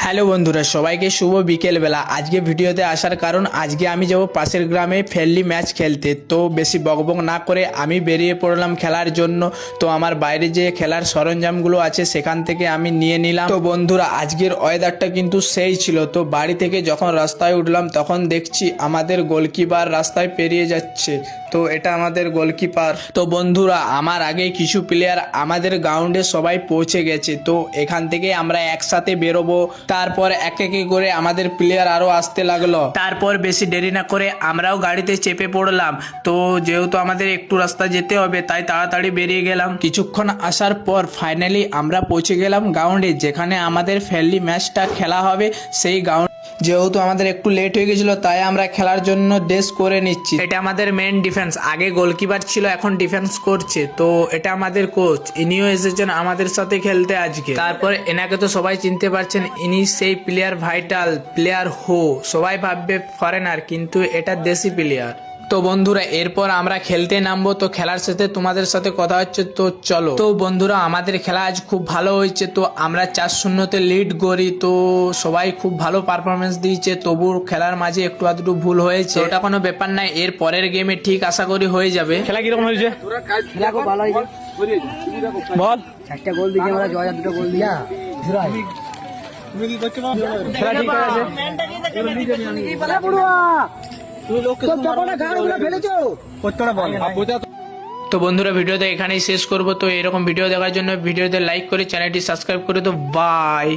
Hello বন্ধুরা, সবাইকে শুভ বিকেলবেলা। আজকে ভিডিওতে আসার কারণ আজকে আমি যাব পাশের গ্রামে ফ্রেন্ডলি ম্যাচ খেলতে। তো বেশি বকবক না করে আমি বেরিয়ে পড়লাম খেলার জন্য। তো আমার বাইরে যে খেলার সরঞ্জামগুলো আছে সেখান থেকে আমি নিয়ে নিলাম। তো বন্ধুরা, আজকের ওয়েদারটা কিন্তু সেই ছিল। তো বাড়ি থেকে যখন রাস্তায় উঠলাম তখন দেখছি আমাদের গোলকিপার রাস্তায় পেরিয়ে যাচ্ছে। তো এটা আমাদের গোলকিপার। তো বন্ধুরা, আমার আগে কিছু প্লেয়ার আমাদের গ্রাউন্ডে সবাই পৌঁছে গেছে। তো এখান থেকে আমরা একসাথে বেরোবো। তারপর এক এক করে আমাদের প্লেয়ার আরো আসতে লাগলো। তারপর বেশি দেরি না করে আমরাও গাড়িতে চেপে পড়লাম। তো যেহেতু আমাদের একটু রাস্তা যেতে হবে তাই তাড়াতাড়ি বেরিয়ে গেলাম। কিছুক্ষণ আসার পর ফাইনালি আমরা পৌঁছে গেলাম গ্রাউন্ডে, যেখানে আমাদের ফ্রেন্ডলি ম্যাচটা খেলা হবে। সেই গ্রাউন্ড যেহেতু আমাদের একটু লেট হয়ে গেছিল তাই আমরা খেলার জন্য ড্রেস করে নিচ্ছি। এটা আমাদের মেন ডিফেন্স, আগে গোলকিপার ছিল এখন ডিফেন্স করছে। তো এটা আমাদের কোচ, ইনিও এসেছেন আমাদের সাথে খেলতে আজকে। তারপর এনাকে তো সবাই চিনতে পারছেন, ইনি সেই প্লেয়ার ভাইটাল প্লেয়ার হো। সবাই ভাববে ফরেনার, কিন্তু এটা দেশি প্লেয়ার। তো বন্ধুরা, এরপর আমরা খেলতে নামবো। তো খেলার সাথে তোমাদের সাথে কথা হচ্ছে, তো চলো। তো বন্ধুরা, আমাদের খেলা আজ খুব ভালো হয়েছে। তো আমরা 4-0 লিড করি। তো সবাই খুব ভালো পারফরমেন্স দিয়েছে, তবু খেলার মাঝে একটু আধটু ভুল হয়েছে। ওটা কোনো ব্যাপার নাই, এর পরের গেমে ঠিক আশা করি হয়ে যাবে। খেলা কিরকম হয়েছে? খেলা খুব ভালো হয়েছে। বল। 4টা গোল দিয়েছে, আমরা জয় 2টা গোল দিয়া খেলা ঠিক আছে। তো বন্ধুরা, ভিডিওটা এখানেই শেষ করবো। তো এরকম ভিডিও দেখার জন্য ভিডিওতে লাইক করে চ্যানেলটি সাবস্ক্রাইব করে তো বাই।